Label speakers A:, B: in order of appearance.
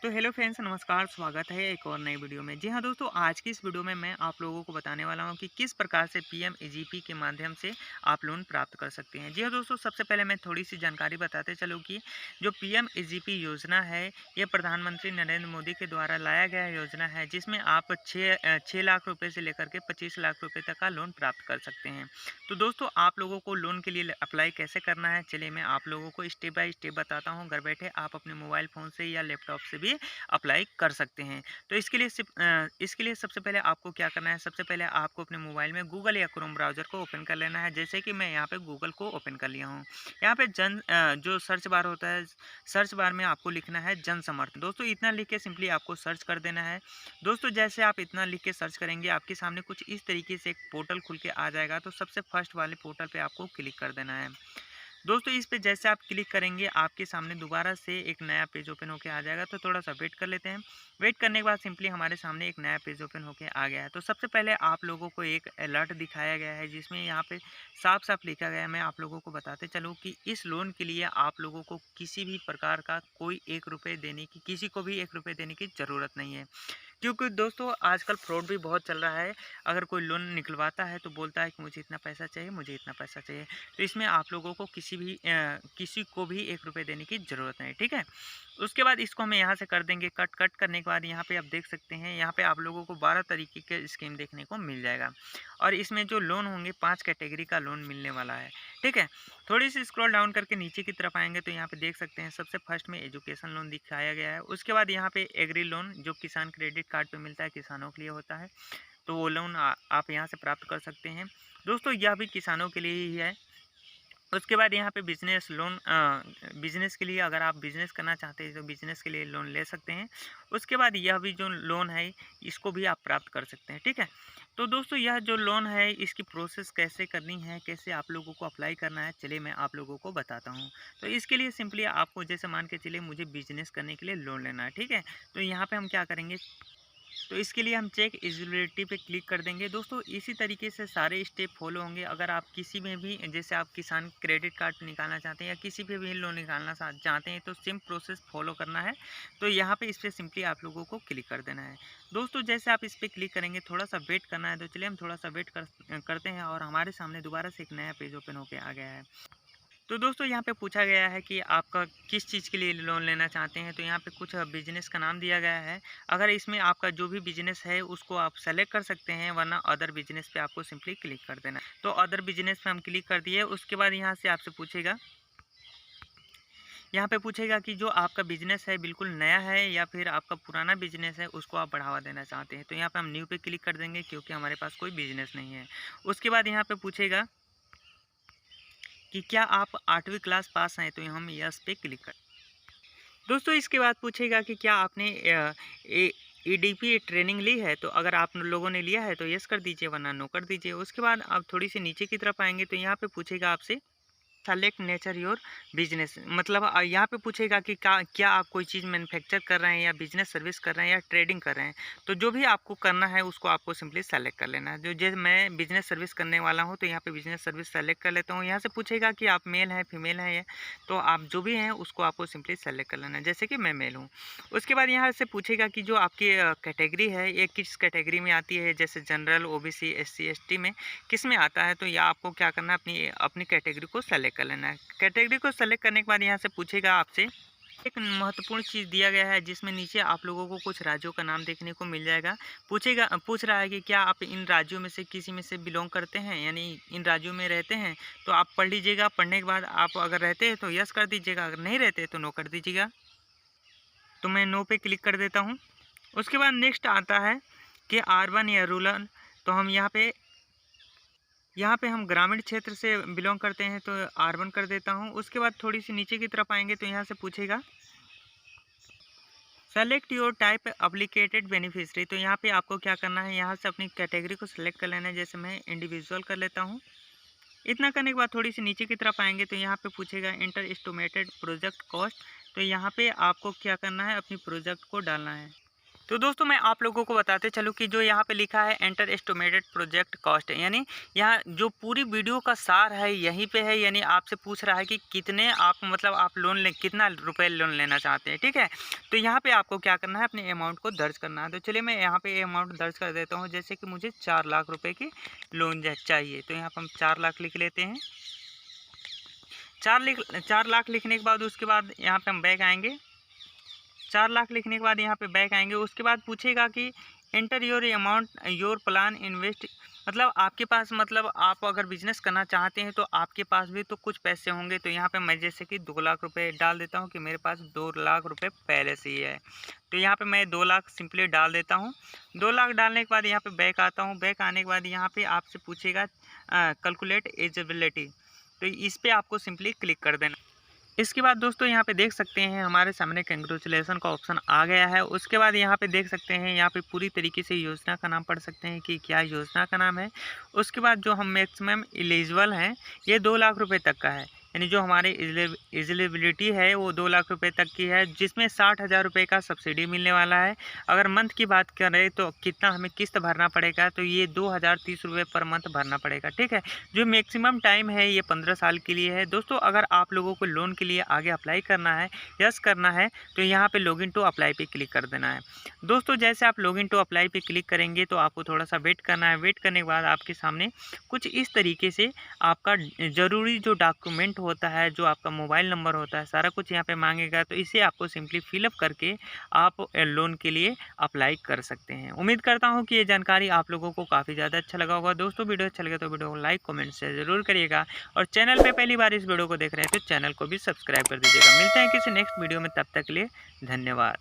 A: तो hello friends, नमस्कार। स्वागत है एक और नई वीडियो में। जी हाँ दोस्तों, आज की इस वीडियो में मैं आप लोगों को बताने वाला हूं कि किस प्रकार से पीएमएजीपी के माध्यम से आप लोन प्राप्त कर सकते हैं। जी हाँ दोस्तों, सबसे पहले मैं थोड़ी सी जानकारी बताते चलूँ कि जो पीएमएजीपी योजना है, ये प्रधानमंत्री नरेंद्र मोदी के द्वारा लाया गया योजना है, जिसमें आप 6 लाख रुपये से लेकर के 25 लाख रुपये तक का लोन प्राप्त कर सकते हैं। तो दोस्तों, आप लोगों को लोन के लिए अप्लाई कैसे करना है, चलिए मैं आप लोगों को स्टेप बाय स्टेप बताता हूँ। घर बैठे आप अपने मोबाइल फ़ोन से या लैपटॉप से भी अप्लाई कर सकते हैं। तो इसके लिए सबसे पहले आपको क्या करना है, सबसे पहले आपको अपने मोबाइल में गूगल या क्रोम ब्राउज़र को ओपन कर लेना है। जैसे कि मैं यहाँ पे गूगल को ओपन कर लिया हूँ। यहाँ पे जो सर्च बार होता है, सर्च बार में आपको लिखना है जन समर्थ। दोस्तों, इतना लिख के सिंपली आपको सर्च कर देना है। दोस्तों, जैसे आप इतना लिख के सर्च करेंगे, आपके सामने कुछ इस तरीके से एक पोर्टल खुल के आ जाएगा। तो सबसे फर्स्ट वाले पोर्टल पे आपको क्लिक कर देना है। दोस्तों, इस पे जैसे आप क्लिक करेंगे, आपके सामने दोबारा से एक नया पेज ओपन होके आ जाएगा। तो थोड़ा सा वेट कर लेते हैं। वेट करने के बाद सिंपली हमारे सामने एक नया पेज ओपन होके आ गया है। तो सबसे पहले आप लोगों को एक अलर्ट दिखाया गया है, जिसमें यहाँ पे साफ साफ लिखा गया है। मैं आप लोगों को बताते चलूँ कि इस लोन के लिए आप लोगों को किसी भी प्रकार का कोई किसी को भी 1 रुपये देने की ज़रूरत नहीं है। क्योंकि दोस्तों, आजकल फ्रॉड भी बहुत चल रहा है। अगर कोई लोन निकलवाता है तो बोलता है कि मुझे इतना पैसा चाहिए, मुझे इतना पैसा चाहिए। तो इसमें आप लोगों को किसी को भी 1 रुपये देने की ज़रूरत नहीं, ठीक है? उसके बाद इसको हम यहाँ से कर देंगे कट। कट करने के बाद यहाँ पे आप देख सकते हैं, यहाँ पे आप लोगों को 12 तरीके के स्कीम देखने को मिल जाएगा। और इसमें जो लोन होंगे, 5 कैटेगरी का लोन मिलने वाला है, ठीक है? थोड़ी सी स्क्रॉल डाउन करके नीचे की तरफ आएँगे तो यहाँ पे देख सकते हैं, सबसे फर्स्ट में एजुकेशन लोन दिखाया गया है। उसके बाद यहाँ पे एग्री लोन, जो किसान क्रेडिट कार्ड पे मिलता है, किसानों के लिए होता है। तो वो लोन आप यहाँ से प्राप्त कर सकते हैं। दोस्तों, यह भी किसानों के लिए ही है। उसके बाद यहाँ पे बिज़नेस लोन, बिज़नेस के लिए अगर आप बिज़नेस करना चाहते हैं तो बिज़नेस के लिए लोन ले सकते हैं। उसके बाद यह भी जो लोन है, इसको भी आप प्राप्त कर सकते हैं, ठीक है? तो दोस्तों, यह जो लोन है, इसकी प्रोसेस कैसे करनी है, कैसे आप लोगों को अप्लाई करना है, चलिए मैं आप लोगों को बताता हूँ। तो इसके लिए सिंपली आपको, जैसे मान के चलिए मुझे बिज़नेस करने के लिए लोन लेना है, ठीक है? तो यहाँ पे हम क्या करेंगे, तो इसके लिए हम चेक एलिजिबिलिटी पे क्लिक कर देंगे। दोस्तों, इसी तरीके से सारे स्टेप फॉलो होंगे। अगर आप किसी में भी, जैसे आप किसान क्रेडिट कार्ड निकालना चाहते हैं या किसी पे भी लोन निकालना चाहते हैं, तो सेम प्रोसेस फॉलो करना है। तो यहाँ पे इस पर सिंपली आप लोगों को क्लिक कर देना है। दोस्तों, जैसे आप इस पर क्लिक करेंगे, थोड़ा सा वेट करना है। तो चलिए हम थोड़ा सा वेट करते हैं और हमारे सामने दोबारा से एक नया पेज ओपन होकर आ गया है। तो दोस्तों, यहाँ पे पूछा गया है कि आपका किस चीज़ के लिए लोन लेना चाहते हैं। तो यहाँ पे कुछ बिज़नेस का नाम दिया गया है। अगर इसमें आपका जो भी बिज़नेस है उसको आप सेलेक्ट कर सकते हैं, वरना अदर बिज़नेस पे आपको सिंपली क्लिक कर देना है। तो अदर बिज़नेस पे हम क्लिक कर दिए। उसके बाद यहाँ से आपसे पूछेगा, यहाँ पे पूछेगा कि जो आपका बिज़नेस है बिल्कुल नया है या फिर आपका पुराना बिज़नेस है, उसको आप बढ़ावा देना चाहते हैं। तो यहाँ पे हम न्यू पे क्लिक कर देंगे, क्योंकि हमारे पास कोई बिज़नेस नहीं है। उसके बाद यहाँ पे पूछेगा कि क्या आप 8वीं क्लास पास हैं, तो हम यस पे क्लिक कर। दोस्तों, इसके बाद पूछेगा कि क्या आपने ईडीपी ट्रेनिंग ली है। तो अगर आप लोगों ने लिया है तो यस कर दीजिए, वरना नो कर दीजिए। उसके बाद आप थोड़ी सी नीचे की तरफ आएंगे तो यहाँ पे पूछेगा आपसे सेलेक्ट नेचर योर बिजनेस, मतलब यहाँ पे पूछेगा कि क्या आप कोई चीज़ मैन्युफैक्चर कर रहे हैं या बिजनेस सर्विस कर रहे हैं या ट्रेडिंग कर रहे हैं। तो जो भी आपको करना है उसको आपको सिंपली सेलेक्ट कर लेना है। जो जैसे मैं बिजनेस सर्विस करने वाला हूँ, तो यहाँ पे बिजनेस सर्विस सेलेक्ट कर लेता हूँ। यहाँ से पूछेगा कि आप मेल हैं फीमेल हैं, तो आप जो भी हैं उसको आपको सिंपली सेलेक्ट कर लेना है, जैसे कि मैं मेल हूँ। उसके बाद यहाँ से पूछेगा कि जो आपकी कैटेगरी है, ये किस कैटेगरी में आती है, जैसे जनरल, ओबीसी, एससी, एसटी में किस में आता है। तो या आपको क्या करना है, अपनी अपनी कैटेगरी को सेलेक्ट कर लेना है। कैटेगरी को सेलेक्ट करने के बाद यहाँ से पूछेगा आपसे, एक महत्वपूर्ण चीज़ दिया गया है, जिसमें नीचे आप लोगों को कुछ राज्यों का नाम देखने को मिल जाएगा। पूछ रहा है कि क्या आप इन राज्यों में से किसी में से बिलोंग करते हैं, यानी इन राज्यों में रहते हैं। तो आप पढ़ लीजिएगा। पढ़ने के बाद आप अगर रहते हैं तो यस कर दीजिएगा, अगर नहीं रहते तो नो कर दीजिएगा। तो मैं नो पे क्लिक कर देता हूँ। उसके बाद नेक्स्ट आता है कि अर्बन या रूरल। तो हम यहाँ पे हम ग्रामीण क्षेत्र से बिलोंग करते हैं, तो अर्बन कर देता हूँ। उसके बाद थोड़ी सी नीचे की तरफ आएंगे तो यहाँ से पूछेगा सेलेक्ट योर टाइप एप्लीकेटेड बेनिफिशियरी। तो यहाँ पे आपको क्या करना है, यहाँ से अपनी कैटेगरी को सिलेक्ट कर लेना है। जैसे मैं इंडिविजुअल कर लेता हूँ। इतना करने के बाद थोड़ी सी नीचे की तरफ आएंगे तो यहाँ पे पूछेगा इंटर एस्टिमेटेड प्रोजेक्ट कॉस्ट। तो यहाँ पे आपको क्या करना है, अपनी प्रोजेक्ट को डालना है। तो दोस्तों मैं आप लोगों को बताते चलूँ कि जो यहाँ पे लिखा है एंटर एस्टिमेटेड प्रोजेक्ट कॉस्ट, यानी यहाँ जो पूरी वीडियो का सार है यहीं पे है। यानी आपसे पूछ रहा है कि कितने आप मतलब आप लोन ले कितना रुपए लोन लेना चाहते हैं, ठीक है। तो यहाँ पे आपको क्या करना है, अपने अमाउंट को दर्ज करना है। तो चलिए मैं यहाँ पे अमाउंट दर्ज कर देता हूँ, जैसे कि मुझे 4 लाख रुपए की लोन चाहिए। तो यहाँ पर हम 4 लाख लिख लेते हैं। 4 लाख लिखने के बाद उसके बाद यहाँ पे हम बैक आएंगे। 4 लाख लिखने के बाद यहाँ पे बैक आएंगे। उसके बाद पूछेगा कि enter your amount your plan invest, मतलब आपके पास मतलब आप अगर बिजनेस करना चाहते हैं तो आपके पास भी तो कुछ पैसे होंगे। तो यहाँ पे मैं जैसे कि 2 लाख रुपए डाल देता हूँ कि मेरे पास 2 लाख रुपए पहले से ही है। तो यहाँ पे मैं 2 लाख सिंपली डाल देता हूँ। 2 लाख डालने के बाद यहाँ पे बैक आता हूँ। बैक आने के बाद यहाँ पे आपसे पूछेगा कैलकुलेट एलिजिबिलिटी, तो इस पर आपको सिंपली क्लिक कर देना। इसके बाद दोस्तों यहाँ पे देख सकते हैं हमारे सामने कैंग्रेचुलेसन का ऑप्शन आ गया है। उसके बाद यहाँ पे देख सकते हैं, यहाँ पे पूरी तरीके से योजना का नाम पढ़ सकते हैं कि क्या योजना का नाम है। उसके बाद जो हम मैक्सिमम एलिजिबल हैं ये 2 लाख रुपए तक का है, यानी जो हमारी एलिजिबिलिटी है वो 2 लाख रुपए तक की है, जिसमें 60,000 रुपये का सब्सिडी मिलने वाला है। अगर मंथ की बात करें तो कितना हमें किस्त भरना पड़ेगा, तो ये 2030 रुपये पर मंथ भरना पड़ेगा, ठीक है। जो मैक्सिमम टाइम है ये 15 साल के लिए है। दोस्तों अगर आप लोगों को लोन के लिए आगे अप्लाई करना है, यस करना है, तो यहाँ पे लॉगिन टू अप्लाई पे क्लिक कर देना है। दोस्तों जैसे आप लॉगिन टू अप्लाई पे क्लिक करेंगे तो आपको थोड़ा सा वेट करना है। वेट करने के बाद आपके सामने कुछ इस तरीके से आपका ज़रूरी जो डॉक्यूमेंट होता है, जो आपका मोबाइल नंबर होता है, सारा कुछ यहाँ पे मांगेगा। तो इसे आपको सिंपली फिलअप करके आप लोन के लिए अप्लाई कर सकते हैं। उम्मीद करता हूँ कि ये जानकारी आप लोगों को काफ़ी ज़्यादा अच्छा लगा होगा। दोस्तों वीडियो अच्छा लगे तो वीडियो को लाइक कमेंट शेयर जरूर करिएगा, और चैनल पे पहली बार इस वीडियो को देख रहे हैं तो चैनल को भी सब्सक्राइब कर दीजिएगा। मिलते हैं किसी नेक्स्ट वीडियो में, तब तक के लिए धन्यवाद।